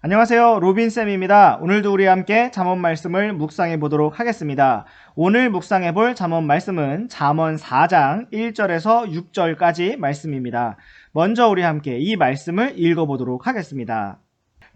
안녕하세요. 로빈쌤입니다. 오늘도 우리 함께 잠언 말씀을 묵상해 보도록 하겠습니다. 오늘 묵상해 볼 잠언 말씀은 잠언 4장 1절에서 6절까지 말씀입니다. 먼저 우리 함께 이 말씀을 읽어보도록 하겠습니다.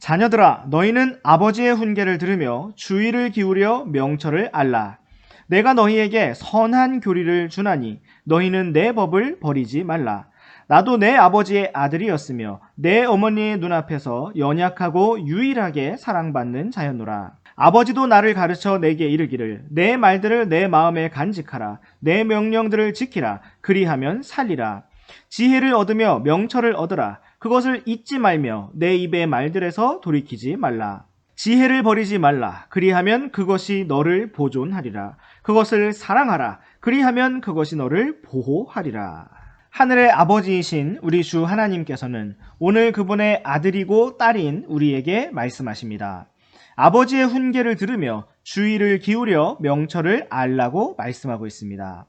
자녀들아, 너희는 아버지의 훈계를 들으며 주의를 기울여 명철을 알라. 내가 너희에게 선한 교리를 주나니 너희는 내 법을 버리지 말라. 나도 내 아버지의 아들이었으며 내 어머니의 눈앞에서 연약하고 유일하게 사랑받는 자였노라. 아버지도 나를 가르쳐 내게 이르기를 내 말들을 내 마음에 간직하라. 내 명령들을 지키라. 그리하면 살리라. 지혜를 얻으며 명철을 얻으라. 그것을 잊지 말며 내 입의 말들에서 돌이키지 말라. 지혜를 버리지 말라. 그리하면 그것이 너를 보존하리라. 그것을 사랑하라. 그리하면 그것이 너를 보호하리라. 하늘의 아버지이신 우리 주 하나님께서는 오늘 그분의 아들이고 딸인 우리에게 말씀하십니다. 아버지의 훈계를 들으며 주의를 기울여 명철을 알라고 말씀하고 있습니다.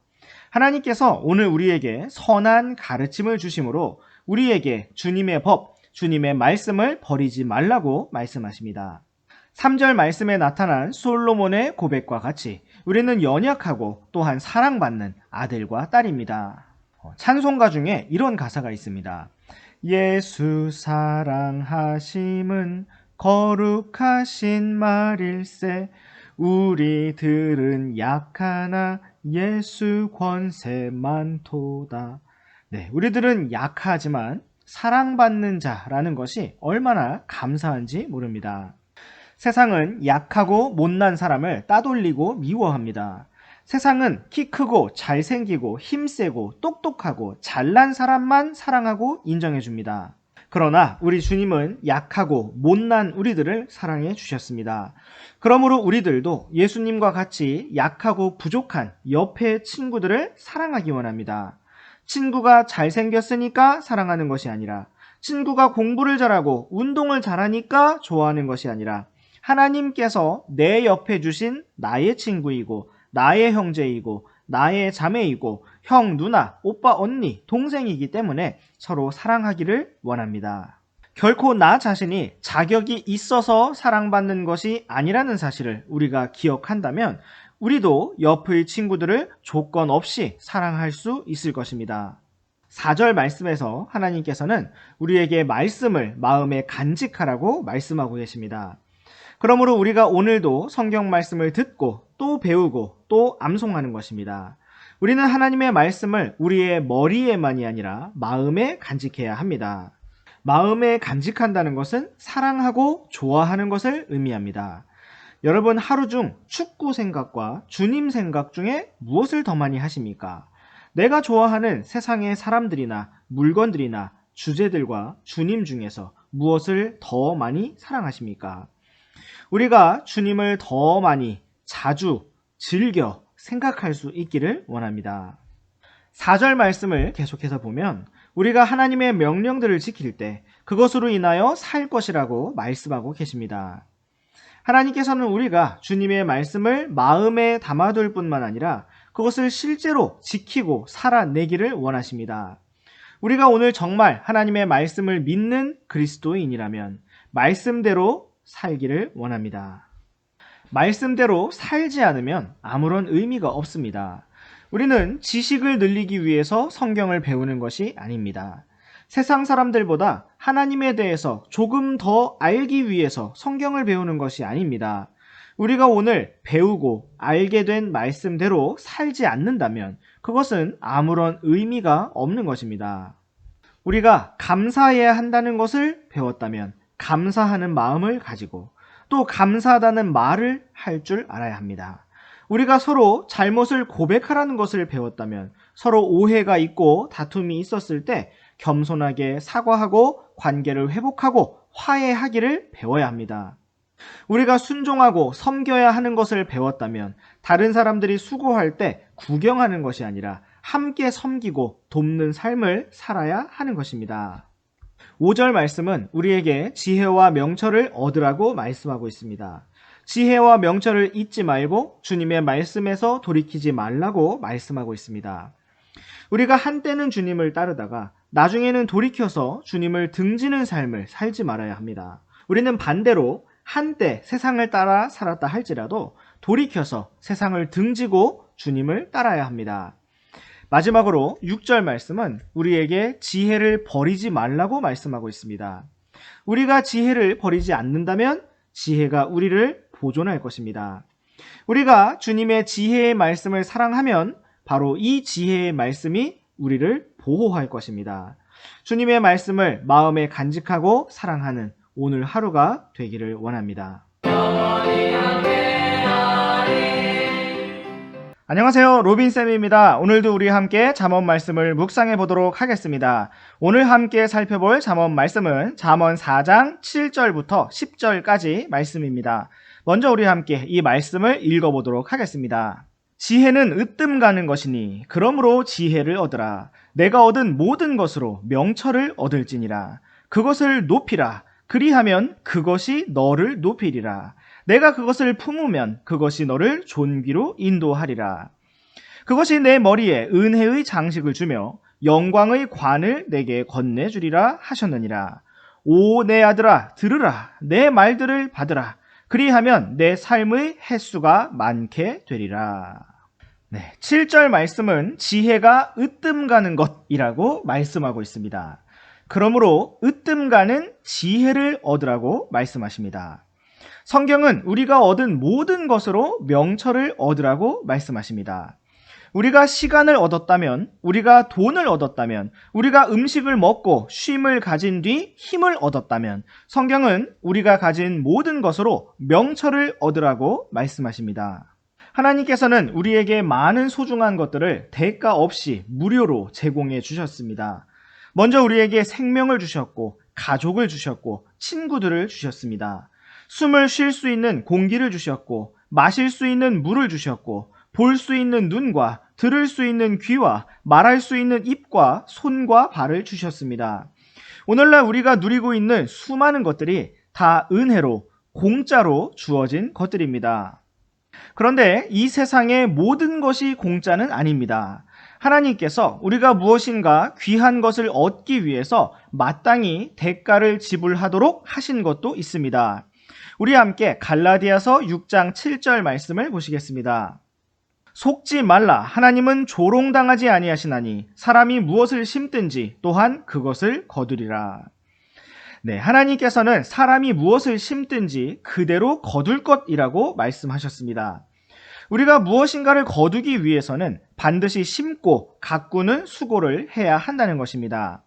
하나님께서 오늘 우리에게 선한 가르침을 주심으로 우리에게 주님의 법, 주님의 말씀을 버리지 말라고 말씀하십니다. 3절 말씀에 나타난 솔로몬의 고백과 같이 우리는 연약하고 또한 사랑받는 아들과 딸입니다. 찬송가 중에 이런 가사가 있습니다. 예수 사랑하심은 거룩하신 말일세 우리들은 약하나 예수 권세 많도다. 네, 우리들은 약하지만 사랑받는 자라는 것이 얼마나 감사한지 모릅니다. 세상은 약하고 못난 사람을 따돌리고 미워합니다. 세상은 키 크고 잘생기고 힘세고 똑똑하고 잘난 사람만 사랑하고 인정해 줍니다. 그러나 우리 주님은 약하고 못난 우리들을 사랑해 주셨습니다. 그러므로 우리들도 예수님과 같이 약하고 부족한 옆의 친구들을 사랑하기 원합니다. 친구가 잘생겼으니까 사랑하는 것이 아니라, 친구가 공부를 잘하고 운동을 잘하니까 좋아하는 것이 아니라, 하나님께서 내 옆에 주신 나의 친구이고 나의 형제이고 나의 자매이고 형, 누나, 오빠, 언니, 동생이기 때문에 서로 사랑하기를 원합니다. 결코 나 자신이 자격이 있어서 사랑받는 것이 아니라는 사실을 우리가 기억한다면 우리도 옆의 친구들을 조건 없이 사랑할 수 있을 것입니다. 4절 말씀에서 하나님께서는 우리에게 말씀을 마음에 간직하라고 말씀하고 계십니다. 그러므로 우리가 오늘도 성경 말씀을 듣고 또 배우고 또 암송하는 것입니다. 우리는 하나님의 말씀을 우리의 머리에만이 아니라 마음에 간직해야 합니다. 마음에 간직한다는 것은 사랑하고 좋아하는 것을 의미합니다. 여러분, 하루 중 축구 생각과 주님 생각 중에 무엇을 더 많이 하십니까? 내가 좋아하는 세상의 사람들이나 물건들이나 주제들과 주님 중에서 무엇을 더 많이 사랑하십니까? 우리가 주님을 더 많이, 자주, 즐겨 생각할 수 있기를 원합니다. 4절 말씀을 계속해서 보면 우리가 하나님의 명령들을 지킬 때 그것으로 인하여 살 것이라고 말씀하고 계십니다. 하나님께서는 우리가 주님의 말씀을 마음에 담아둘 뿐만 아니라 그것을 실제로 지키고 살아내기를 원하십니다. 우리가 오늘 정말 하나님의 말씀을 믿는 그리스도인이라면 말씀대로 살기를 원합니다. 말씀대로 살지 않으면 아무런 의미가 없습니다. 우리는 지식을 늘리기 위해서 성경을 배우는 것이 아닙니다. 세상 사람들보다 하나님에 대해서 조금 더 알기 위해서 성경을 배우는 것이 아닙니다. 우리가 오늘 배우고 알게 된 말씀대로 살지 않는다면 그것은 아무런 의미가 없는 것입니다. 우리가 감사해야 한다는 것을 배웠다면 감사하는 마음을 가지고 또 감사하다는 말을 할 줄 알아야 합니다. 우리가 서로 잘못을 고백하라는 것을 배웠다면 서로 오해가 있고 다툼이 있었을 때 겸손하게 사과하고 관계를 회복하고 화해하기를 배워야 합니다. 우리가 순종하고 섬겨야 하는 것을 배웠다면 다른 사람들이 수고할 때 구경하는 것이 아니라 함께 섬기고 돕는 삶을 살아야 하는 것입니다. 5절 말씀은 우리에게 지혜와 명철을 얻으라고 말씀하고 있습니다. 지혜와 명철을 잊지 말고 주님의 말씀에서 돌이키지 말라고 말씀하고 있습니다. 우리가 한때는 주님을 따르다가 나중에는 돌이켜서 주님을 등지는 삶을 살지 말아야 합니다. 우리는 반대로 한때 세상을 따라 살았다 할지라도 돌이켜서 세상을 등지고 주님을 따라야 합니다. 마지막으로 6절 말씀은 우리에게 지혜를 버리지 말라고 말씀하고 있습니다. 우리가 지혜를 버리지 않는다면 지혜가 우리를 보존할 것입니다. 우리가 주님의 지혜의 말씀을 사랑하면 바로 이 지혜의 말씀이 우리를 보호할 것입니다. 주님의 말씀을 마음에 간직하고 사랑하는 오늘 하루가 되기를 원합니다. 안녕하세요, 로빈쌤입니다. 오늘도 우리 함께 잠언 말씀을 묵상해 보도록 하겠습니다. 오늘 함께 살펴볼 잠언 말씀은 잠언 4장 7절부터 10절까지 말씀입니다. 먼저 우리 함께 이 말씀을 읽어보도록 하겠습니다. 지혜는 으뜸 가는 것이니 그러므로 지혜를 얻으라. 내가 얻은 모든 것으로 명철을 얻을지니라. 그것을 높이라. 그리하면 그것이 너를 높이리라. 내가 그것을 품으면 그것이 너를 존귀로 인도하리라. 그것이 내 머리에 은혜의 장식을 주며 영광의 관을 내게 건네주리라 하셨느니라. 오 내 아들아 들으라. 내 말들을 받으라. 그리하면 내 삶의 횟수가 많게 되리라. 7절 말씀은 지혜가 으뜸 가는 것이라고 말씀하고 있습니다. 그러므로 으뜸 가는 지혜를 얻으라고 말씀하십니다. 성경은 우리가 얻은 모든 것으로 명철을 얻으라고 말씀하십니다. 우리가 시간을 얻었다면, 우리가 돈을 얻었다면, 우리가 음식을 먹고 쉼을 가진 뒤 힘을 얻었다면 성경은 우리가 가진 모든 것으로 명철을 얻으라고 말씀하십니다. 하나님께서는 우리에게 많은 소중한 것들을 대가 없이 무료로 제공해 주셨습니다. 먼저 우리에게 생명을 주셨고, 가족을 주셨고, 친구들을 주셨습니다. 숨을 쉴 수 있는 공기를 주셨고, 마실 수 있는 물을 주셨고, 볼 수 있는 눈과 들을 수 있는 귀와 말할 수 있는 입과 손과 발을 주셨습니다. 오늘날 우리가 누리고 있는 수많은 것들이 다 은혜로, 공짜로 주어진 것들입니다. 그런데 이 세상의 모든 것이 공짜는 아닙니다. 하나님께서 우리가 무엇인가 귀한 것을 얻기 위해서 마땅히 대가를 지불하도록 하신 것도 있습니다. 우리 함께 갈라디아서 6장 7절 말씀을 보시겠습니다. 속지 말라. 하나님은 조롱당하지 아니하시나니 사람이 무엇을 심든지 또한 그것을 거두리라. 하나님께서는 사람이 무엇을 심든지 그대로 거둘 것이라고 말씀하셨습니다. 우리가 무엇인가를 거두기 위해서는 반드시 심고 가꾸는 수고를 해야 한다는 것입니다.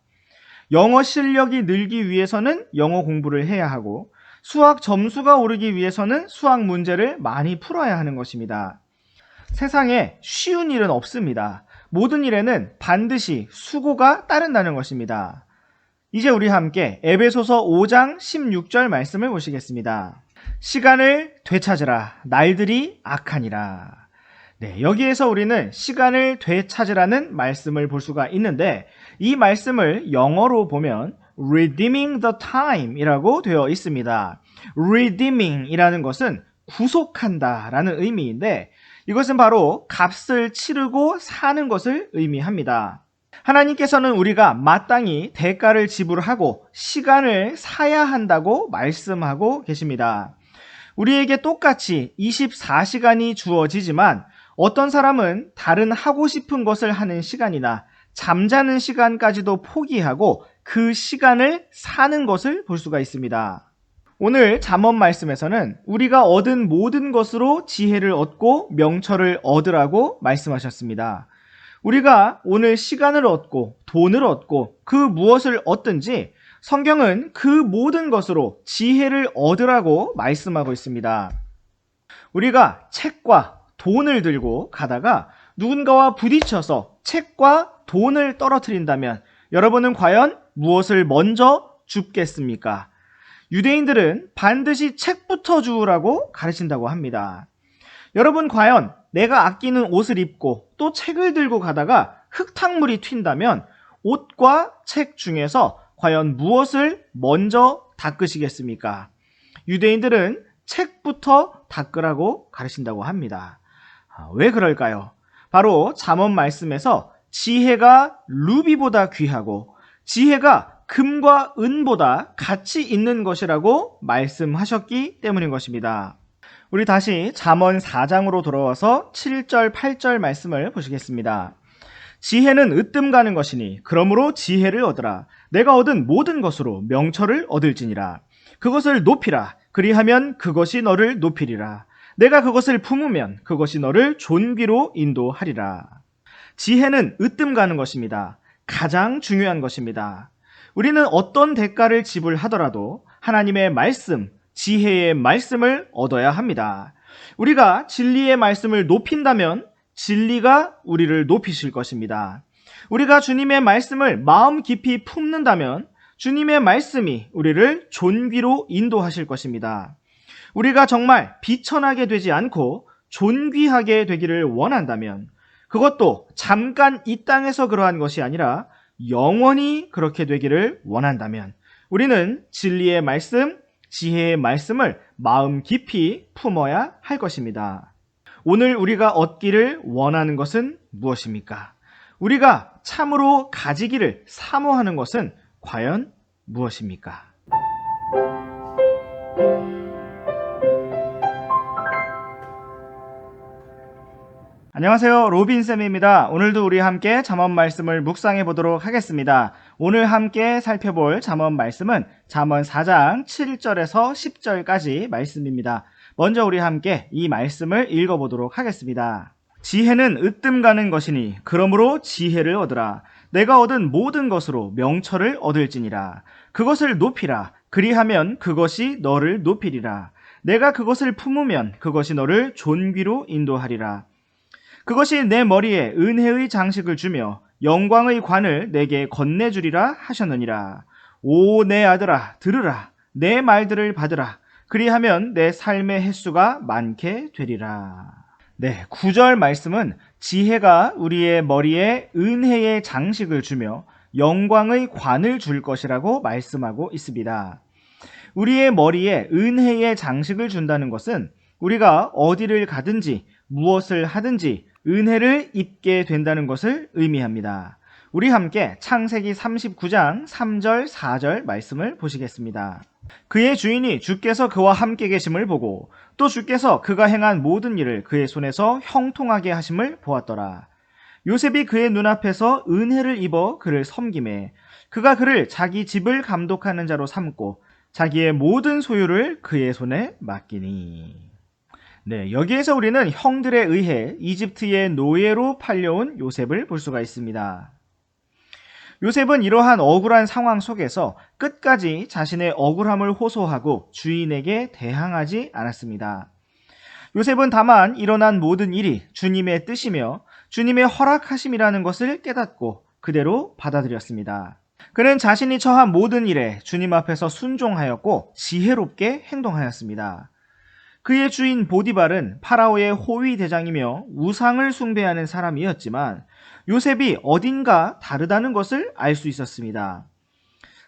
영어 실력이 늘기 위해서는 영어 공부를 해야 하고, 수학 점수가 오르기 위해서는 수학 문제를 많이 풀어야 하는 것입니다. 세상에 쉬운 일은 없습니다. 모든 일에는 반드시 수고가 따른다는 것입니다. 이제 우리 함께 에베소서 5장 16절 말씀을 보시겠습니다. 시간을 되찾으라. 날들이 악하니라. 여기에서 우리는 시간을 되찾으라는 말씀을 볼 수가 있는데, 이 말씀을 영어로 보면 redeeming the time 이라고 되어 있습니다. redeeming 이라는 것은 구속한다 라는 의미인데, 이것은 바로 값을 치르고 사는 것을 의미합니다. 하나님께서는 우리가 마땅히 대가를 지불하고 시간을 사야 한다고 말씀하고 계십니다. 우리에게 똑같이 24시간이 주어지지만 어떤 사람은 다른 하고 싶은 것을 하는 시간이나 잠자는 시간까지도 포기하고 그 시간을 사는 것을 볼 수가 있습니다. 오늘 잠언 말씀에서는 우리가 얻은 모든 것으로 지혜를 얻고 명철을 얻으라고 말씀하셨습니다. 우리가 오늘 시간을 얻고 돈을 얻고 그 무엇을 얻든지 성경은 그 모든 것으로 지혜를 얻으라고 말씀하고 있습니다. 우리가 책과 돈을 들고 가다가 누군가와 부딪혀서 책과 돈을 떨어뜨린다면 여러분은 과연 무엇을 먼저 줍겠습니까? 유대인들은 반드시 책부터 주우라고 가르친다고 합니다. 여러분 과연 내가 아끼는 옷을 입고 또 책을 들고 가다가 흙탕물이 튄다면 옷과 책 중에서 과연 무엇을 먼저 닦으시겠습니까? 유대인들은 책부터 닦으라고 가르친다고 합니다. 왜 그럴까요? 바로 잠언 말씀에서 지혜가 루비보다 귀하고 지혜가 금과 은보다 가치 있는 것이라고 말씀하셨기 때문인 것입니다. 우리 다시 잠언 4장으로 돌아와서 7절, 8절 말씀을 보시겠습니다. 지혜는 으뜸 가는 것이니 그러므로 지혜를 얻으라. 내가 얻은 모든 것으로 명철을 얻을지니라. 그것을 높이라. 그리하면 그것이 너를 높이리라. 내가 그것을 품으면 그것이 너를 존귀로 인도하리라. 지혜는 으뜸 가는 것입니다. 가장 중요한 것입니다. 우리는 어떤 대가를 지불하더라도 하나님의 말씀, 지혜의 말씀을 얻어야 합니다. 우리가 진리의 말씀을 높인다면 진리가 우리를 높이실 것입니다. 우리가 주님의 말씀을 마음 깊이 품는다면 주님의 말씀이 우리를 존귀로 인도하실 것입니다. 우리가 정말 비천하게 되지 않고 존귀하게 되기를 원한다면 그것도 잠깐 이 땅에서 그러한 것이 아니라 영원히 그렇게 되기를 원한다면 우리는 진리의 말씀, 지혜의 말씀을 마음 깊이 품어야 할 것입니다. 오늘 우리가 얻기를 원하는 것은 무엇입니까? 우리가 참으로 가지기를 사모하는 것은 과연 무엇입니까? 안녕하세요. 로빈쌤입니다. 오늘도 우리 함께 잠언 말씀을 묵상해 보도록 하겠습니다. 오늘 함께 살펴볼 잠언 말씀은 잠언 4장 7절에서 10절까지 말씀입니다. 먼저 우리 함께 이 말씀을 읽어보도록 하겠습니다. 지혜는 으뜸 가는 것이니 그러므로 지혜를 얻으라. 내가 얻은 모든 것으로 명철을 얻을지니라. 그것을 높이라. 그리하면 그것이 너를 높이리라. 내가 그것을 품으면 그것이 너를 존귀로 인도하리라. 그것이 내 머리에 은혜의 장식을 주며 영광의 관을 내게 건네주리라 하셨느니라. 오 내 아들아 들으라. 내 말들을 받으라. 그리하면 내 삶의 횟수가 많게 되리라. 네, 9절 말씀은 지혜가 우리의 머리에 은혜의 장식을 주며 영광의 관을 줄 것이라고 말씀하고 있습니다. 우리의 머리에 은혜의 장식을 준다는 것은 우리가 어디를 가든지 무엇을 하든지 은혜를 입게 된다는 것을 의미합니다. 우리 함께 창세기 39장 3절 4절 말씀을 보시겠습니다. 그의 주인이 주께서 그와 함께 계심을 보고 또 주께서 그가 행한 모든 일을 그의 손에서 형통하게 하심을 보았더라. 요셉이 그의 눈앞에서 은혜를 입어 그를 섬기매 그가 그를 자기 집을 감독하는 자로 삼고 자기의 모든 소유를 그의 손에 맡기니. 네, 여기에서 우리는 형들에 의해 이집트의 노예로 팔려온 요셉을 볼 수가 있습니다. 요셉은 이러한 억울한 상황 속에서 끝까지 자신의 억울함을 호소하고 주인에게 대항하지 않았습니다. 요셉은 다만 일어난 모든 일이 주님의 뜻이며 주님의 허락하심이라는 것을 깨닫고 그대로 받아들였습니다. 그는 자신이 처한 모든 일에 주님 앞에서 순종하였고 지혜롭게 행동하였습니다. 그의 주인 보디발은 파라오의 호위 대장이며 우상을 숭배하는 사람이었지만 요셉이 어딘가 다르다는 것을 알 수 있었습니다.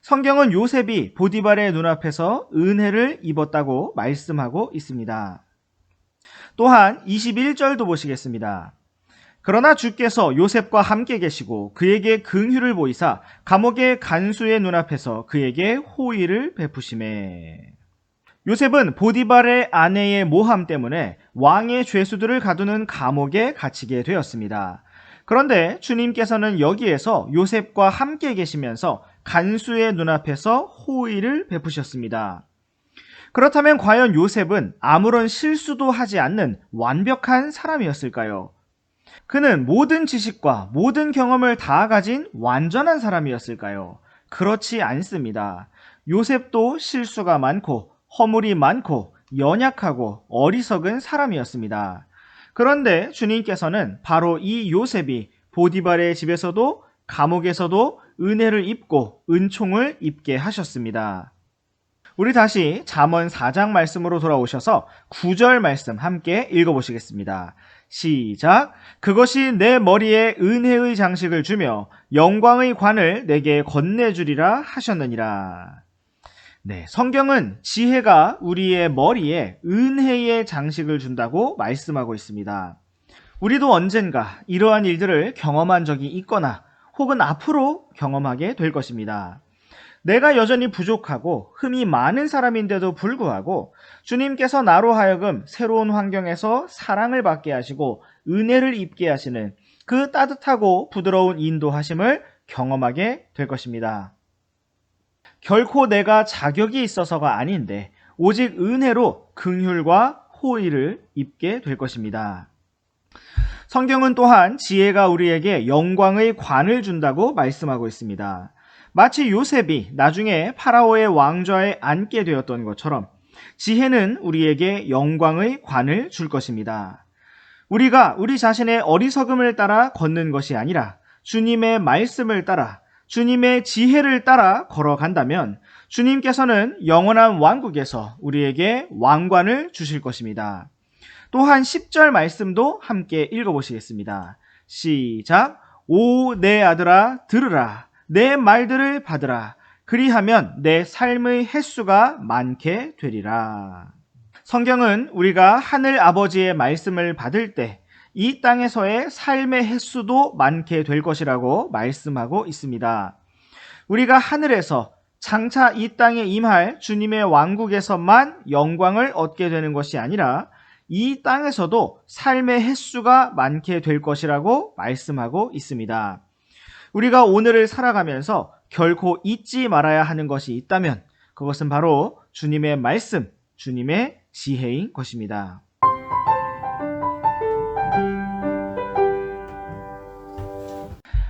성경은 요셉이 보디발의 눈앞에서 은혜를 입었다고 말씀하고 있습니다. 또한 21절도 보시겠습니다. 그러나 주께서 요셉과 함께 계시고 그에게 긍휼을 보이사 감옥의 간수의 눈앞에서 그에게 호의를 베푸시매. 요셉은 보디발의 아내의 모함 때문에 왕의 죄수들을 가두는 감옥에 갇히게 되었습니다. 그런데 주님께서는 여기에서 요셉과 함께 계시면서 간수의 눈앞에서 호의를 베푸셨습니다. 그렇다면 과연 요셉은 아무런 실수도 하지 않는 완벽한 사람이었을까요? 그는 모든 지식과 모든 경험을 다 가진 완전한 사람이었을까요? 그렇지 않습니다. 요셉도 실수가 많고 허물이 많고 연약하고 어리석은 사람이었습니다. 그런데 주님께서는 바로 이 요셉이 보디발의 집에서도 감옥에서도 은혜를 입고 은총을 입게 하셨습니다. 우리 다시 잠언 4장 말씀으로 돌아오셔서 9절 말씀 함께 읽어보시겠습니다. 시작. 그것이 내 머리에 은혜의 장식을 주며 영광의 관을 내게 건네주리라 하셨느니라. 네, 성경은 지혜가 우리의 머리에 은혜의 장식을 준다고 말씀하고 있습니다. 우리도 언젠가 이러한 일들을 경험한 적이 있거나 혹은 앞으로 경험하게 될 것입니다. 내가 여전히 부족하고 흠이 많은 사람인데도 불구하고 주님께서 나로 하여금 새로운 환경에서 사랑을 받게 하시고 은혜를 입게 하시는 그 따뜻하고 부드러운 인도하심을 경험하게 될 것입니다. 결코 내가 자격이 있어서가 아닌데 오직 은혜로 긍휼과 호의를 입게 될 것입니다. 성경은 또한 지혜가 우리에게 영광의 관을 준다고 말씀하고 있습니다. 마치 요셉이 나중에 파라오의 왕좌에 앉게 되었던 것처럼 지혜는 우리에게 영광의 관을 줄 것입니다. 우리가 우리 자신의 어리석음을 따라 걷는 것이 아니라 주님의 말씀을 따라 주님의 지혜를 따라 걸어간다면 주님께서는 영원한 왕국에서 우리에게 왕관을 주실 것입니다. 또한 10절 말씀도 함께 읽어보시겠습니다. 시작. 오 내 아들아 들으라. 내 말들을 받으라. 그리하면 내 삶의 횟수가 많게 되리라. 성경은 우리가 하늘 아버지의 말씀을 받을 때 이 땅에서의 삶의 횟수도 많게 될 것이라고 말씀하고 있습니다. 우리가 하늘에서 장차 이 땅에 임할 주님의 왕국에서만 영광을 얻게 되는 것이 아니라 이 땅에서도 삶의 횟수가 많게 될 것이라고 말씀하고 있습니다. 우리가 오늘을 살아가면서 결코 잊지 말아야 하는 것이 있다면 그것은 바로 주님의 말씀, 주님의 지혜인 것입니다.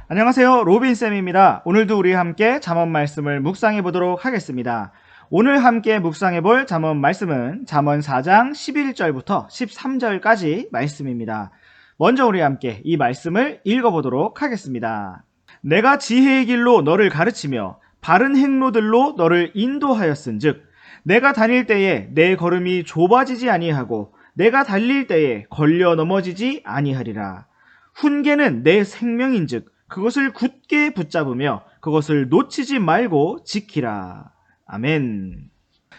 안녕하세요. 로빈쌤입니다. 오늘도 우리 함께 잠언 말씀을 묵상해 보도록 하겠습니다. 오늘 함께 묵상해 볼 잠언 말씀은 잠언 4장 11절부터 13절까지 말씀입니다. 먼저 우리 함께 이 말씀을 읽어보도록 하겠습니다. 내가 지혜의 길로 너를 가르치며 바른 행로들로 너를 인도하였은즉 내가 다닐 때에 내 걸음이 좁아지지 아니하고 내가 달릴 때에 걸려 넘어지지 아니하리라. 훈계는 내 생명인즉 그것을 굳게 붙잡으며 그것을 놓치지 말고 지키라. 아멘.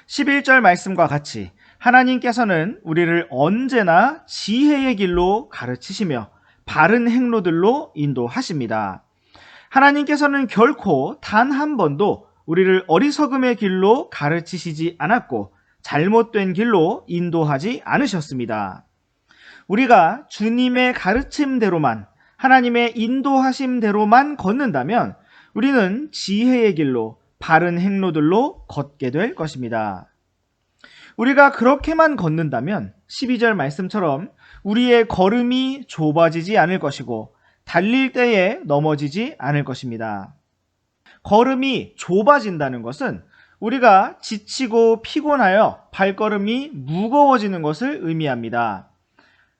11절 말씀과 같이 하나님께서는 우리를 언제나 지혜의 길로 가르치시며 바른 행로들로 인도하십니다. 하나님께서는 결코 단 한 번도 우리를 어리석음의 길로 가르치시지 않았고 잘못된 길로 인도하지 않으셨습니다. 우리가 주님의 가르침대로만 하나님의 인도하심대로만 걷는다면 우리는 지혜의 길로 바른 행로들로 걷게 될 것입니다. 우리가 그렇게만 걷는다면 12절 말씀처럼 우리의 걸음이 좁아지지 않을 것이고 달릴 때에 넘어지지 않을 것입니다. 걸음이 좁아진다는 것은 우리가 지치고 피곤하여 발걸음이 무거워지는 것을 의미합니다.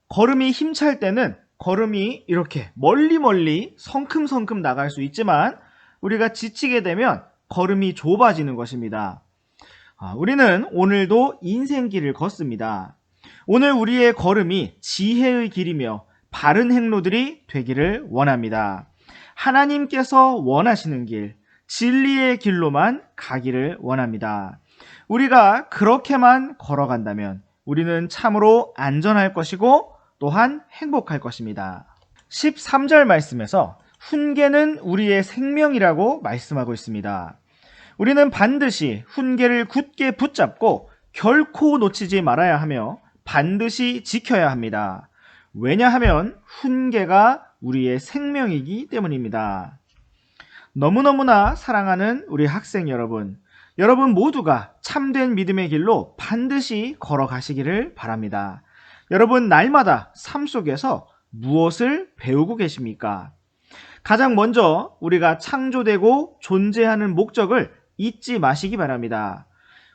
걸음이 힘찰 때는 걸음이 이렇게 멀리 성큼성큼 나갈 수 있지만 우리가 지치게 되면 걸음이 좁아지는 것입니다. 우리는 오늘도 인생길을 걷습니다. 오늘 우리의 걸음이 지혜의 길이며 바른 행로들이 되기를 원합니다. 하나님께서 원하시는 길, 진리의 길로만 가기를 원합니다. 우리가 그렇게만 걸어간다면 우리는 참으로 안전할 것이고 또한 행복할 것입니다. 13절 말씀에서 훈계는 우리의 생명이라고 말씀하고 있습니다. 우리는 반드시 훈계를 굳게 붙잡고 결코 놓치지 말아야 하며 반드시 지켜야 합니다. 왜냐하면 훈계가 우리의 생명이기 때문입니다. 너무너무나 사랑하는 우리 학생 여러분 모두가 참된 믿음의 길로 반드시 걸어가시기를 바랍니다. 여러분 날마다 삶 속에서 무엇을 배우고 계십니까? 가장 먼저 우리가 창조되고 존재하는 목적을 잊지 마시기 바랍니다.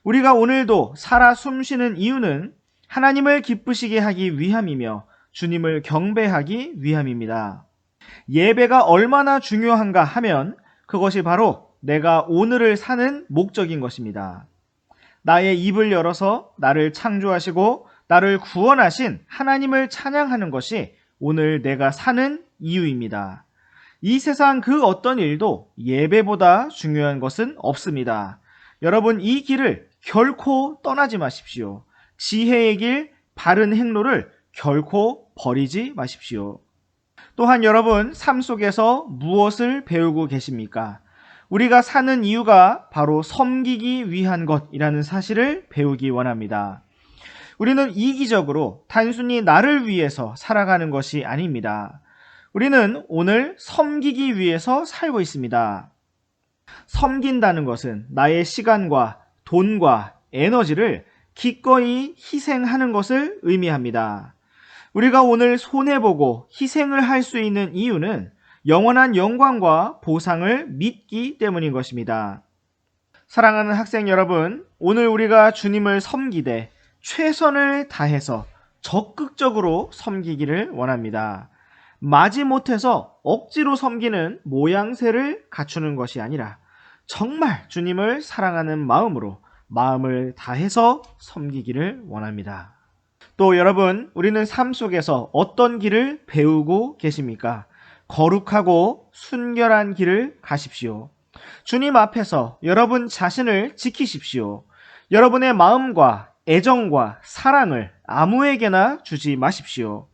우리가 오늘도 살아 숨쉬는 이유는 하나님을 기쁘시게 하기 위함이며 주님을 경배하기 위함입니다. 예배가 얼마나 중요한가 하면 그것이 바로 내가 오늘을 사는 목적인 것입니다. 나의 입을 열어서 나를 창조하시고 나를 구원하신 하나님을 찬양하는 것이 오늘 내가 사는 이유입니다. 이 세상 그 어떤 일도 예배보다 중요한 것은 없습니다. 여러분 이 길을 결코 떠나지 마십시오. 지혜의 길, 바른 행로를 결코 버리지 마십시오. 또한 여러분 삶 속에서 무엇을 배우고 계십니까? 우리가 사는 이유가 바로 섬기기 위한 것이라는 사실을 배우기 원합니다. 우리는 이기적으로 단순히 나를 위해서 살아가는 것이 아닙니다. 우리는 오늘 섬기기 위해서 살고 있습니다. 섬긴다는 것은 나의 시간과 돈과 에너지를 기꺼이 희생하는 것을 의미합니다. 우리가 오늘 손해보고 희생을 할 수 있는 이유는 영원한 영광과 보상을 믿기 때문인 것입니다. 사랑하는 학생 여러분, 오늘 우리가 주님을 섬기되 최선을 다해서 적극적으로 섬기기를 원합니다. 마지못해서 억지로 섬기는 모양새를 갖추는 것이 아니라 정말 주님을 사랑하는 마음으로 마음을 다해서 섬기기를 원합니다. 또 여러분, 우리는 삶 속에서 어떤 길을 배우고 계십니까? 거룩하고 순결한 길을 가십시오. 주님 앞에서 여러분 자신을 지키십시오. 여러분의 마음과 애정과 사랑을 아무에게나 주지 마십시오.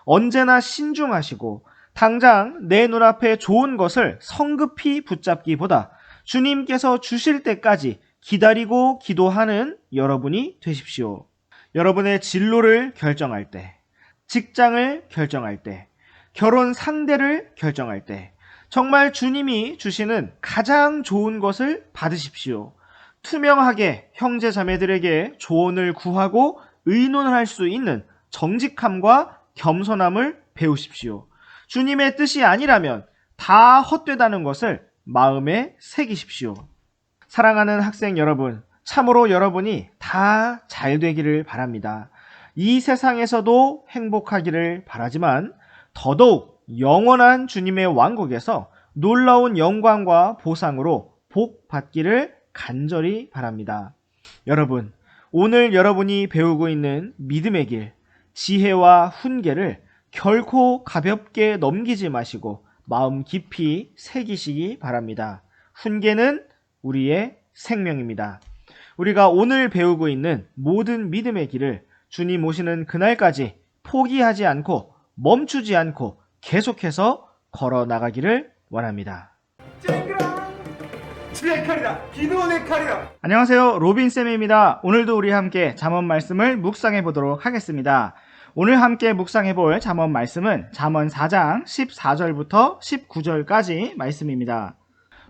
언제나 신중하시고 당장 내 눈앞에 좋은 것을 성급히 붙잡기보다 주님께서 주실 때까지 기다리고 기도하는 여러분이 되십시오. 여러분의 진로를 결정할 때, 직장을 결정할 때, 결혼 상대를 결정할 때 정말 주님이 주시는 가장 좋은 것을 받으십시오. 투명하게 형제 자매들에게 조언을 구하고 의논할 수 있는 정직함과 겸손함을 배우십시오. 주님의 뜻이 아니라면 다 헛되다는 것을 마음에 새기십시오. 사랑하는 학생 여러분, 참으로 여러분이 다 잘 되기를 바랍니다. 이 세상에서도 행복하기를 바라지만 더더욱 영원한 주님의 왕국에서 놀라운 영광과 보상으로 복 받기를 간절히 바랍니다. 여러분, 오늘 여러분이 배우고 있는 믿음의 길, 지혜와 훈계를 결코 가볍게 넘기지 마시고 마음 깊이 새기시기 바랍니다. 훈계는 우리의 생명입니다. 우리가 오늘 배우고 있는 모든 믿음의 길을 주님 오시는 그날까지 포기하지 않고 멈추지 않고 계속해서 걸어 나가기를 원합니다. 주의 칼이라 기도원의 칼이라. 안녕하세요, 로빈쌤입니다. 오늘도 우리 함께 잠언 말씀을 묵상해 보도록 하겠습니다. 오늘 함께 묵상해 볼 잠언 말씀은 잠언 4장 14절부터 19절까지 말씀입니다.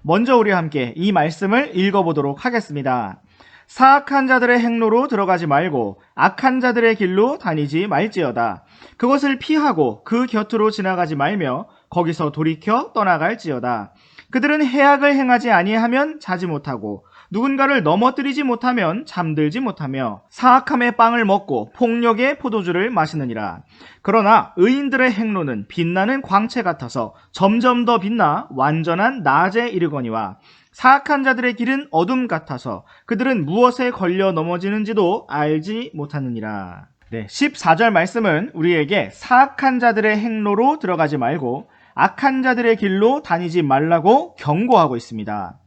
먼저 우리 함께 이 말씀을 읽어보도록 하겠습니다. 사악한 자들의 행로로 들어가지 말고 악한 자들의 길로 다니지 말지어다. 그것을 피하고 그 곁으로 지나가지 말며 거기서 돌이켜 떠나갈지어다. 그들은 해악을 행하지 아니하면 자지 못하고 누군가를 넘어뜨리지 못하면 잠들지 못하며 사악함의 빵을 먹고 폭력의 포도주를 마시느니라. 그러나 의인들의 행로는 빛나는 광채 같아서 점점 더 빛나 완전한 낮에 이르거니와 사악한 자들의 길은 어둠 같아서 그들은 무엇에 걸려 넘어지는지도 알지 못하느니라. 14절 말씀은 우리에게 사악한 자들의 행로로 들어가지 말고 악한 자들의 길로 다니지 말라고 경고하고 있습니다.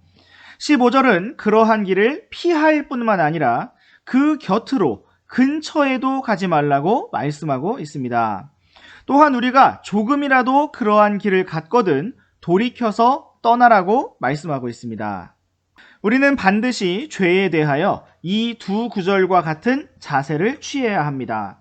15절은 그러한 길을 피할 뿐만 아니라 그 곁으로 근처에도 가지 말라고 말씀하고 있습니다. 또한 우리가 조금이라도 그러한 길을 갔거든 돌이켜서 떠나라고 말씀하고 있습니다. 우리는 반드시 죄에 대하여 이 두 구절과 같은 자세를 취해야 합니다.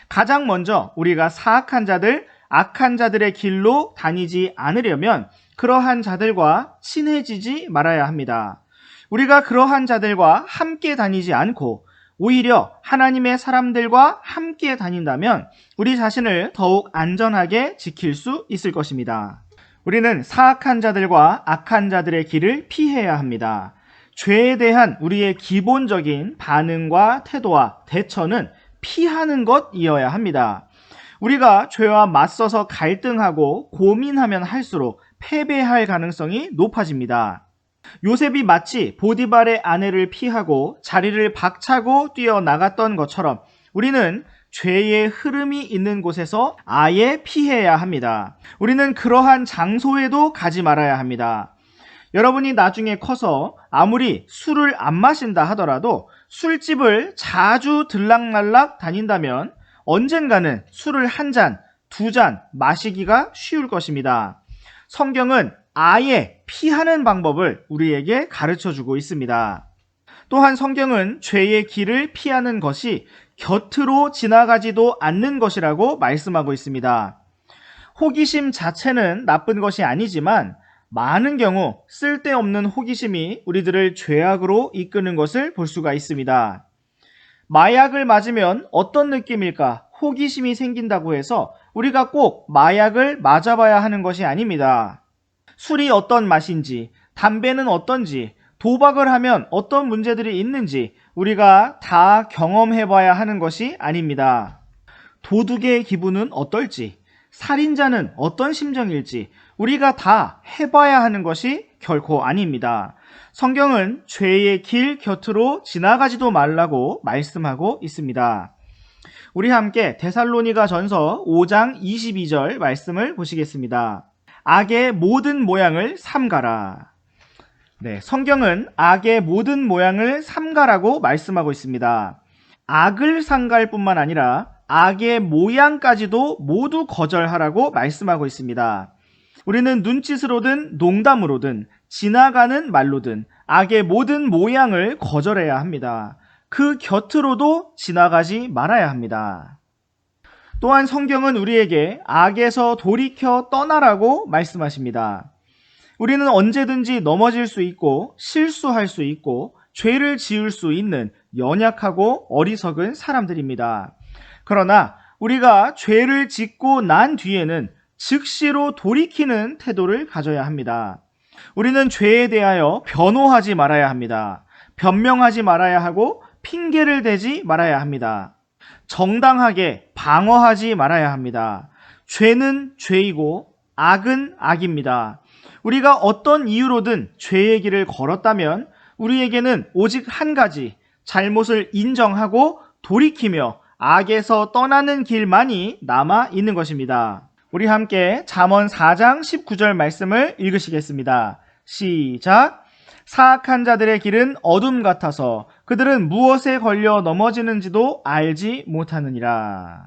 가장 먼저 우리가 사악한 자들, 악한 자들의 길로 다니지 않으려면 그러한 자들과 친해지지 말아야 합니다. 우리가 그러한 자들과 함께 다니지 않고 오히려 하나님의 사람들과 함께 다닌다면 우리 자신을 더욱 안전하게 지킬 수 있을 것입니다. 우리는 사악한 자들과 악한 자들의 길을 피해야 합니다. 죄에 대한 우리의 기본적인 반응과 태도와 대처는 피하는 것이어야 합니다. 우리가 죄와 맞서서 갈등하고 고민하면 할수록 패배할 가능성이 높아집니다. 요셉이 마치 보디발의 아내를 피하고 자리를 박차고 뛰어나갔던 것처럼 우리는 죄의 흐름이 있는 곳에서 아예 피해야 합니다. 우리는 그러한 장소에도 가지 말아야 합니다. 여러분이 나중에 커서 아무리 술을 안 마신다 하더라도 술집을 자주 들락날락 다닌다면 언젠가는 술을 한 잔, 두 잔 마시기가 쉬울 것입니다. 성경은 아예 피하는 방법을 우리에게 가르쳐 주고 있습니다. 또한 성경은 죄의 길을 피하는 것이 곁으로 지나가지도 않는 것이라고 말씀하고 있습니다. 호기심 자체는 나쁜 것이 아니지만 많은 경우 쓸데없는 호기심이 우리들을 죄악으로 이끄는 것을 볼 수가 있습니다. 마약을 맞으면 어떤 느낌일까? 호기심이 생긴다고 해서 우리가 꼭 마약을 맞아봐야 하는 것이 아닙니다. 술이 어떤 맛인지, 담배는 어떤지, 도박을 하면 어떤 문제들이 있는지 우리가 다 경험해봐야 하는 것이 아닙니다. 도둑의 기분은 어떨지, 살인자는 어떤 심정일지 우리가 다 해봐야 하는 것이 결코 아닙니다. 성경은 죄의 길 곁으로 지나가지도 말라고 말씀하고 있습니다. 우리 함께 데살로니가 전서 5장 22절 말씀을 보시겠습니다. 악의 모든 모양을 삼가라. 네, 성경은 악의 모든 모양을 삼가라고 말씀하고 있습니다. 악을 삼갈 뿐만 아니라 악의 모양까지도 모두 거절하라고 말씀하고 있습니다. 우리는 눈짓으로든 농담으로든 지나가는 말로든 악의 모든 모양을 거절해야 합니다. 그 곁으로도 지나가지 말아야 합니다. 또한 성경은 우리에게 악에서 돌이켜 떠나라고 말씀하십니다. 우리는 언제든지 넘어질 수 있고 실수할 수 있고 죄를 지을 수 있는 연약하고 어리석은 사람들입니다. 그러나 우리가 죄를 짓고 난 뒤에는 즉시로 돌이키는 태도를 가져야 합니다. 우리는 죄에 대하여 변호하지 말아야 합니다. 변명하지 말아야 하고 핑계를 대지 말아야 합니다. 정당하게 방어하지 말아야 합니다. 죄는 죄이고 악은 악입니다. 우리가 어떤 이유로든 죄의 길을 걸었다면 우리에게는 오직 한 가지, 잘못을 인정하고 돌이키며 악에서 떠나는 길만이 남아 있는 것입니다. 우리 함께 잠언 4장 19절 말씀을 읽으시겠습니다. 시작! 사악한 자들의 길은 어둠 같아서 그들은 무엇에 걸려 넘어지는지도 알지 못하느니라.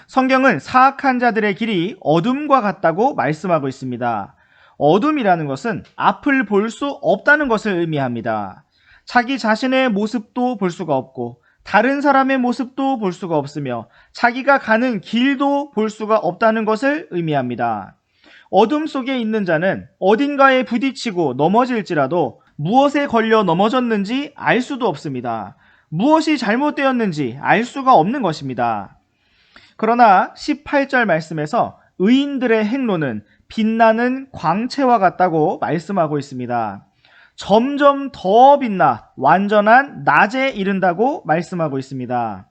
성경은 사악한 자들의 길이 어둠과 같다고 말씀하고 있습니다. 어둠이라는 것은 앞을 볼 수 없다는 것을 의미합니다. 자기 자신의 모습도 볼 수가 없고 다른 사람의 모습도 볼 수가 없으며 자기가 가는 길도 볼 수가 없다는 것을 의미합니다. 어둠 속에 있는 자는 어딘가에 부딪히고 넘어질지라도 무엇에 걸려 넘어졌는지 알 수도 없습니다. 무엇이 잘못되었는지 알 수가 없는 것입니다. 그러나 18절 말씀에서 의인들의 행로는 빛나는 광채와 같다고 말씀하고 있습니다. 점점 더 빛나 완전한 낮에 이른다고 말씀하고 있습니다.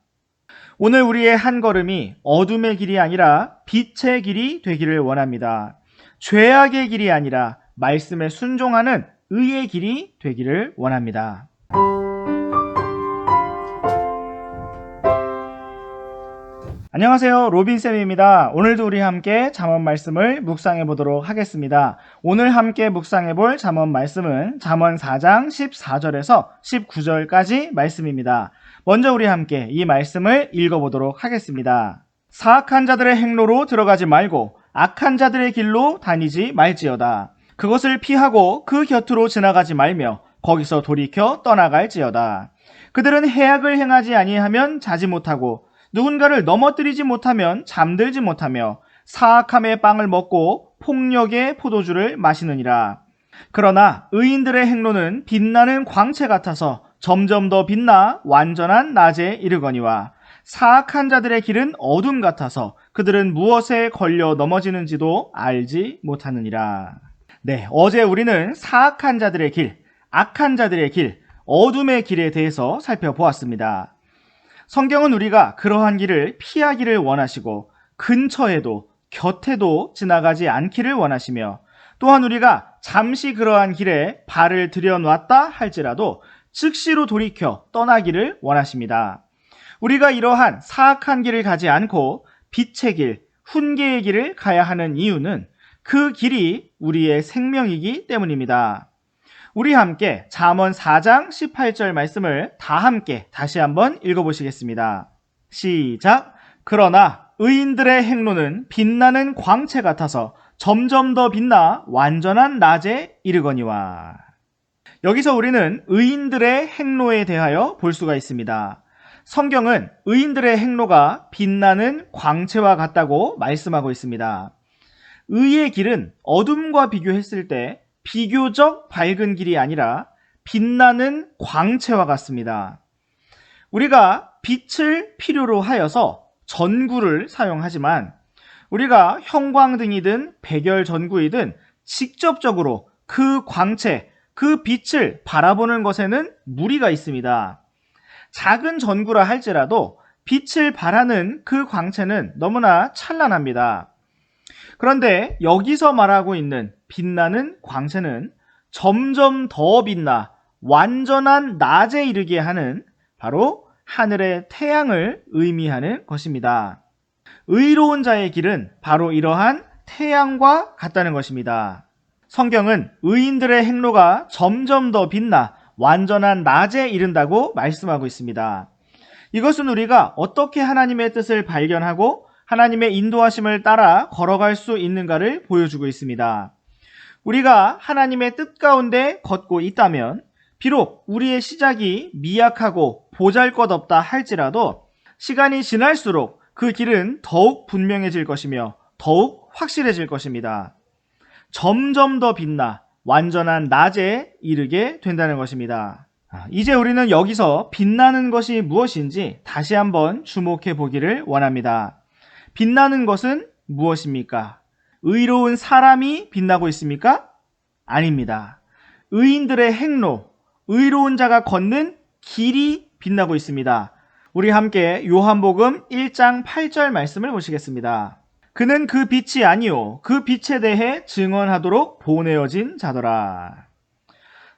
오늘 우리의 한 걸음이 어둠의 길이 아니라 빛의 길이 되기를 원합니다. 죄악의 길이 아니라 말씀에 순종하는 의의 길이 되기를 원합니다. 안녕하세요, 로빈쌤입니다. 오늘도 우리 함께 잠언 말씀을 묵상해 보도록 하겠습니다. 오늘 함께 묵상해 볼 잠언 말씀은 잠언 4장 14절에서 19절까지 말씀입니다. 먼저 우리 함께 이 말씀을 읽어보도록 하겠습니다. 사악한 자들의 행로로 들어가지 말고 악한 자들의 길로 다니지 말지어다. 그것을 피하고 그 곁으로 지나가지 말며 거기서 돌이켜 떠나갈지어다. 그들은 해악을 행하지 아니하면 자지 못하고 누군가를 넘어뜨리지 못하면 잠들지 못하며 사악함의 빵을 먹고 폭력의 포도주를 마시느니라. 그러나 의인들의 행로는 빛나는 광채 같아서 점점 더 빛나 완전한 낮에 이르거니와 사악한 자들의 길은 어둠 같아서 그들은 무엇에 걸려 넘어지는지도 알지 못하느니라. 네, 어제 우리는 사악한 자들의 길, 악한 자들의 길, 어둠의 길에 대해서 살펴보았습니다. 성경은 우리가 그러한 길을 피하기를 원하시고 근처에도 곁에도 지나가지 않기를 원하시며 또한 우리가 잠시 그러한 길에 발을 들여놨다 할지라도 즉시로 돌이켜 떠나기를 원하십니다. 우리가 이러한 사악한 길을 가지 않고 빛의 길, 훈계의 길을 가야 하는 이유는 그 길이 우리의 생명이기 때문입니다. 우리 함께 잠언 4장 18절 말씀을 다 함께 다시 한번 읽어보시겠습니다. 시작! 그러나 의인들의 행로는 빛나는 광채 같아서 점점 더 빛나 완전한 낮에 이르거니와. 여기서 우리는 의인들의 행로에 대하여 볼 수가 있습니다. 성경은 의인들의 행로가 빛나는 광채와 같다고 말씀하고 있습니다. 의의 길은 어둠과 비교했을 때 비교적 밝은 길이 아니라 빛나는 광채와 같습니다. 우리가 빛을 필요로 하여서 전구를 사용하지만 우리가 형광등이든 백열전구이든 직접적으로 그 광채, 그 빛을 바라보는 것에는 무리가 있습니다. 작은 전구라 할지라도 빛을 발하는 그 광채는 너무나 찬란합니다. 그런데 여기서 말하고 있는 빛나는 광채는 점점 더 빛나 완전한 낮에 이르게 하는 바로 하늘의 태양을 의미하는 것입니다. 의로운 자의 길은 바로 이러한 태양과 같다는 것입니다. 성경은 의인들의 행로가 점점 더 빛나 완전한 낮에 이른다고 말씀하고 있습니다. 이것은 우리가 어떻게 하나님의 뜻을 발견하고 하나님의 인도하심을 따라 걸어갈 수 있는가를 보여주고 있습니다. 우리가 하나님의 뜻 가운데 걷고 있다면 비록 우리의 시작이 미약하고 보잘것없다 할지라도 시간이 지날수록 그 길은 더욱 분명해질 것이며 더욱 확실해질 것입니다. 점점 더 빛나 완전한 낮에 이르게 된다는 것입니다. 이제 우리는 여기서 빛나는 것이 무엇인지 다시 한번 주목해 보기를 원합니다. 빛나는 것은 무엇입니까? 의로운 사람이 빛나고 있습니까? 아닙니다. 의인들의 행로, 의로운 자가 걷는 길이 빛나고 있습니다. 우리 함께 요한복음 1장 8절 말씀을 보시겠습니다. 그는 그 빛이 아니요 그 빛에 대해 증언하도록 보내어진 자더라.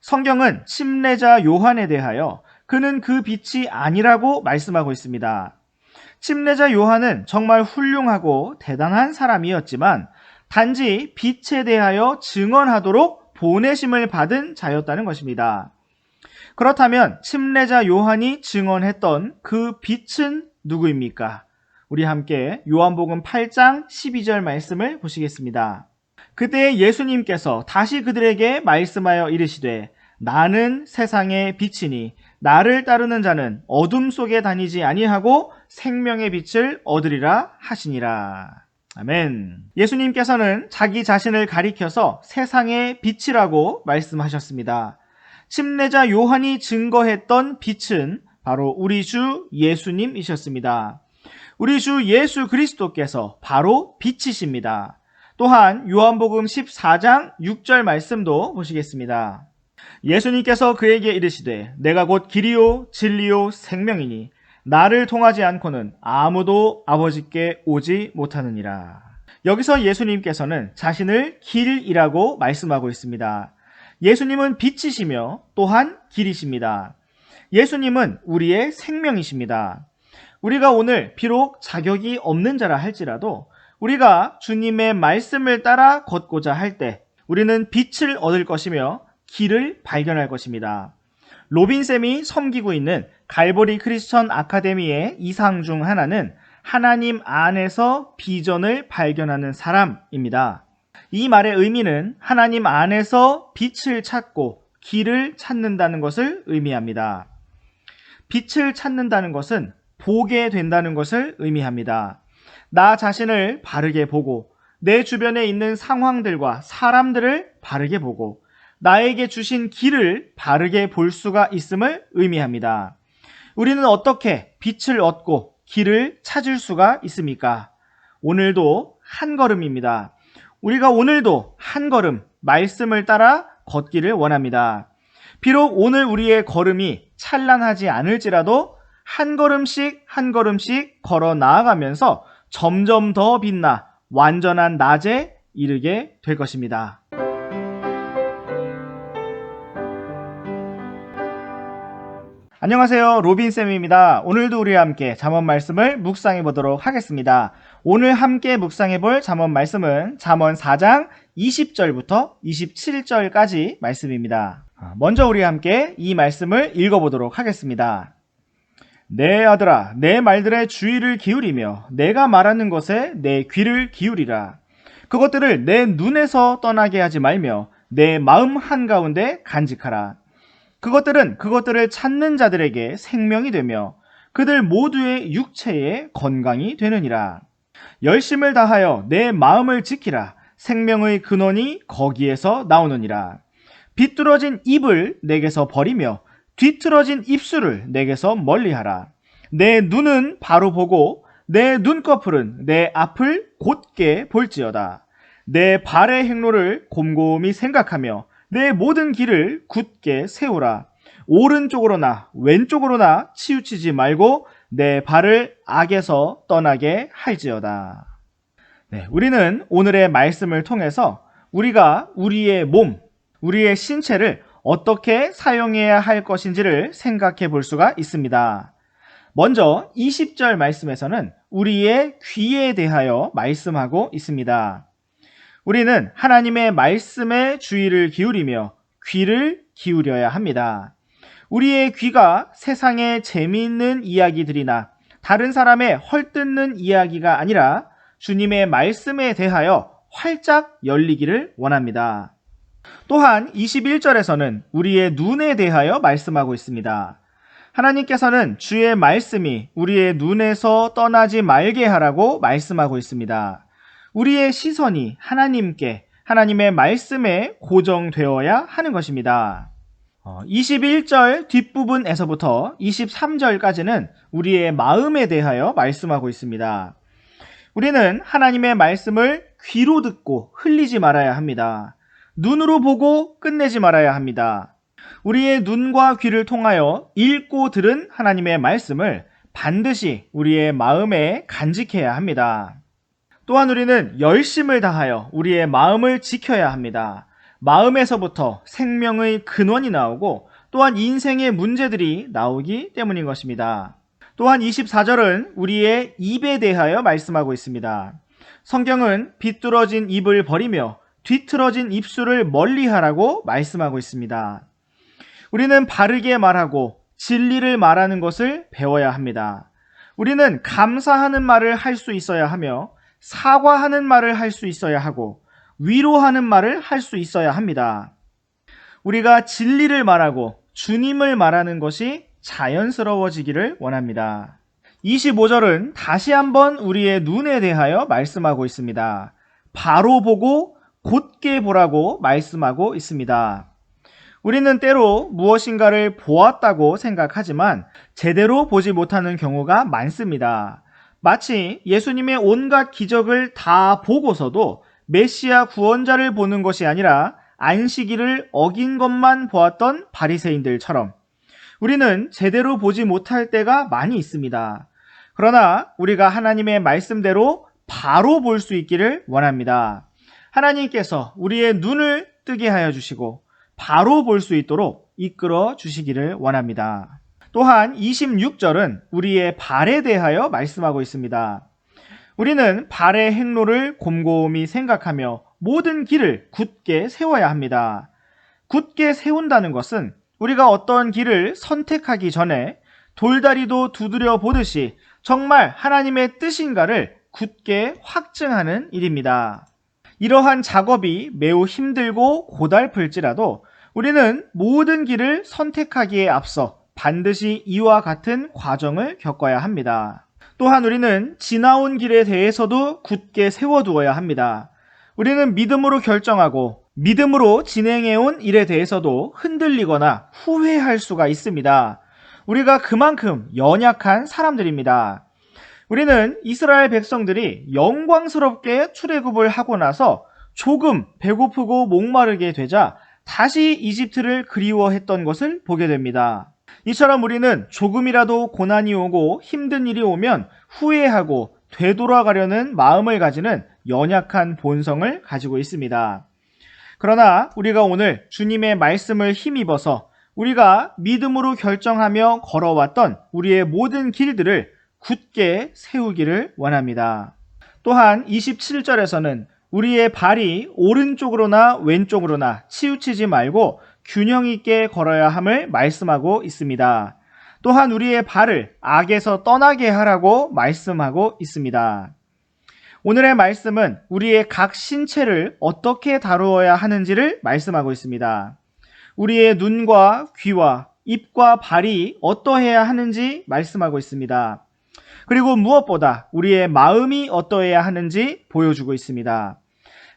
성경은 침례자 요한에 대하여 그는 그 빛이 아니라고 말씀하고 있습니다. 침례자 요한은 정말 훌륭하고 대단한 사람이었지만 단지 빛에 대하여 증언하도록 보내심을 받은 자였다는 것입니다. 그렇다면 침례자 요한이 증언했던 그 빛은 누구입니까? 우리 함께 요한복음 8장 12절 말씀을 보시겠습니다. 그때 예수님께서 다시 그들에게 말씀하여 이르시되 나는 세상의 빛이니 나를 따르는 자는 어둠 속에 다니지 아니하고 생명의 빛을 얻으리라 하시니라. 아멘. 예수님께서는 자기 자신을 가리켜서 세상의 빛이라고 말씀하셨습니다. 침례자 요한이 증거했던 빛은 바로 우리 주 예수님이셨습니다. 우리 주 예수 그리스도께서 바로 빛이십니다. 또한 요한복음 14장 6절 말씀도 보시겠습니다. 예수님께서 그에게 이르시되 내가 곧 길이요 진리요 생명이니 나를 통하지 않고는 아무도 아버지께 오지 못하느니라. 여기서 예수님께서는 자신을 길이라고 말씀하고 있습니다. 예수님은 빛이시며 또한 길이십니다. 예수님은 우리의 생명이십니다. 우리가 오늘 비록 자격이 없는 자라 할지라도 우리가 주님의 말씀을 따라 걷고자 할 때 우리는 빛을 얻을 것이며 길을 발견할 것입니다. 로빈쌤이 섬기고 있는 갈보리 크리스천 아카데미의 이상 중 하나는 하나님 안에서 비전을 발견하는 사람입니다. 이 말의 의미는 하나님 안에서 빛을 찾고 길을 찾는다는 것을 의미합니다. 빛을 찾는다는 것은 보게 된다는 것을 의미합니다. 나 자신을 바르게 보고 내 주변에 있는 상황들과 사람들을 바르게 보고 나에게 주신 길을 바르게 볼 수가 있음을 의미합니다. 우리는 어떻게 빛을 얻고 길을 찾을 수가 있습니까? 오늘도 한 걸음입니다. 우리가 오늘도 한 걸음 말씀을 따라 걷기를 원합니다. 비록 오늘 우리의 걸음이 찬란하지 않을지라도 한 걸음씩 한 걸음씩 걸어 나아가면서 점점 더 빛나 완전한 낮에 이르게 될 것입니다. 안녕하세요. 로빈쌤입니다. 오늘도 우리와 함께 잠언 말씀을 묵상해 보도록 하겠습니다. 오늘 함께 묵상해 볼 잠언 말씀은 잠언 4장 20절부터 27절까지 말씀입니다. 먼저 우리와 함께 이 말씀을 읽어보도록 하겠습니다. 내 아들아, 내 말들의 주의를 기울이며 내가 말하는 것에 내 귀를 기울이라. 그것들을 내 눈에서 떠나게 하지 말며 내 마음 한가운데 간직하라. 그것들은 그것들을 찾는 자들에게 생명이 되며 그들 모두의 육체에 건강이 되느니라. 열심을 다하여 내 마음을 지키라. 생명의 근원이 거기에서 나오느니라. 비뚤어진 입을 내게서 버리며 뒤틀어진 입술을 내게서 멀리하라. 내 눈은 바로 보고 내 눈꺼풀은 내 앞을 곧게 볼지어다. 내 발의 행로를 곰곰이 생각하며 내 모든 길을 굳게 세우라. 오른쪽으로나 왼쪽으로나 치우치지 말고 내 발을 악에서 떠나게 할지어다. 네, 우리는 오늘의 말씀을 통해서 우리가 우리의 몸, 우리의 신체를 어떻게 사용해야 할 것인지를 생각해 볼 수가 있습니다. 먼저 20절 말씀에서는 우리의 귀에 대하여 말씀하고 있습니다. 우리는 하나님의 말씀에 주의를 기울이며 귀를 기울여야 합니다. 우리의 귀가 세상의 재미있는 이야기들이나 다른 사람의 헐뜯는 이야기가 아니라 주님의 말씀에 대하여 활짝 열리기를 원합니다. 또한 21절에서는 우리의 눈에 대하여 말씀하고 있습니다. 하나님께서는 주의 말씀이 우리의 눈에서 떠나지 말게 하라고 말씀하고 있습니다. 우리의 시선이 하나님께, 하나님의 말씀에 고정되어야 하는 것입니다. 21절 뒷부분에서부터 23절까지는 우리의 마음에 대하여 말씀하고 있습니다. 우리는 하나님의 말씀을 귀로 듣고 흘리지 말아야 합니다. 눈으로 보고 끝내지 말아야 합니다. 우리의 눈과 귀를 통하여 읽고 들은 하나님의 말씀을 반드시 우리의 마음에 간직해야 합니다. 또한 우리는 열심을 다하여 우리의 마음을 지켜야 합니다. 마음에서부터 생명의 근원이 나오고 또한 인생의 문제들이 나오기 때문인 것입니다. 또한 24절은 우리의 입에 대하여 말씀하고 있습니다. 성경은 비뚤어진 입을 버리며 뒤틀어진 입술을 멀리하라고 말씀하고 있습니다. 우리는 바르게 말하고 진리를 말하는 것을 배워야 합니다. 우리는 감사하는 말을 할 수 있어야 하며 사과하는 말을 할 수 있어야 하고 위로하는 말을 할 수 있어야 합니다. 우리가 진리를 말하고 주님을 말하는 것이 자연스러워지기를 원합니다. 25절은 다시 한번 우리의 눈에 대하여 말씀하고 있습니다. 바로 보고 곧게 보라고 말씀하고 있습니다. 우리는 때로 무엇인가를 보았다고 생각하지만 제대로 보지 못하는 경우가 많습니다. 마치 예수님의 온갖 기적을 다 보고서도 메시아 구원자를 보는 것이 아니라 안식일을 어긴 것만 보았던 바리새인들처럼 우리는 제대로 보지 못할 때가 많이 있습니다. 그러나 우리가 하나님의 말씀대로 바로 볼 수 있기를 원합니다. 하나님께서 우리의 눈을 뜨게 하여 주시고 바로 볼 수 있도록 이끌어 주시기를 원합니다. 또한 26절은 우리의 발에 대하여 말씀하고 있습니다. 우리는 발의 행로를 곰곰이 생각하며 모든 길을 굳게 세워야 합니다. 굳게 세운다는 것은 우리가 어떤 길을 선택하기 전에 돌다리도 두드려 보듯이 정말 하나님의 뜻인가를 굳게 확증하는 일입니다. 이러한 작업이 매우 힘들고 고달플지라도 우리는 모든 길을 선택하기에 앞서 반드시 이와 같은 과정을 겪어야 합니다. 또한 우리는 지나온 길에 대해서도 굳게 세워두어야 합니다. 우리는 믿음으로 결정하고 믿음으로 진행해온 일에 대해서도 흔들리거나 후회할 수가 있습니다. 우리가 그만큼 연약한 사람들입니다. 우리는 이스라엘 백성들이 영광스럽게 출애굽을 하고 나서 조금 배고프고 목마르게 되자 다시 이집트를 그리워했던 것을 보게 됩니다. 이처럼 우리는 조금이라도 고난이 오고 힘든 일이 오면 후회하고 되돌아가려는 마음을 가지는 연약한 본성을 가지고 있습니다. 그러나 우리가 오늘 주님의 말씀을 힘입어서 우리가 믿음으로 결정하며 걸어왔던 우리의 모든 길들을 굳게 세우기를 원합니다. 또한 27절에서는 우리의 발이 오른쪽으로나 왼쪽으로나 치우치지 말고 균형 있게 걸어야 함을 말씀하고 있습니다. 또한 우리의 발을 악에서 떠나게 하라고 말씀하고 있습니다. 오늘의 말씀은 우리의 각 신체를 어떻게 다루어야 하는지를 말씀하고 있습니다. 우리의 눈과 귀와 입과 발이 어떠해야 하는지 말씀하고 있습니다. 그리고 무엇보다 우리의 마음이 어떠해야 하는지 보여주고 있습니다.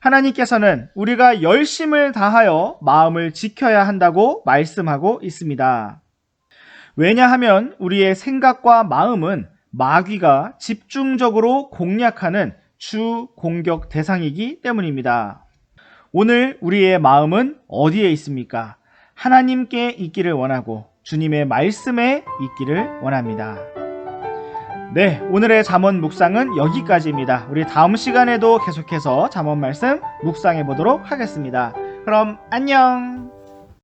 하나님께서는 우리가 열심을 다하여 마음을 지켜야 한다고 말씀하고 있습니다. 왜냐하면 우리의 생각과 마음은 마귀가 집중적으로 공략하는 주 공격 대상이기 때문입니다. 오늘 우리의 마음은 어디에 있습니까? 하나님께 있기를 원하고 주님의 말씀에 있기를 원합니다. 네, 오늘의 잠언 묵상은 여기까지입니다. 우리 다음 시간에도 계속해서 잠언 말씀 묵상해 보도록 하겠습니다. 그럼 안녕!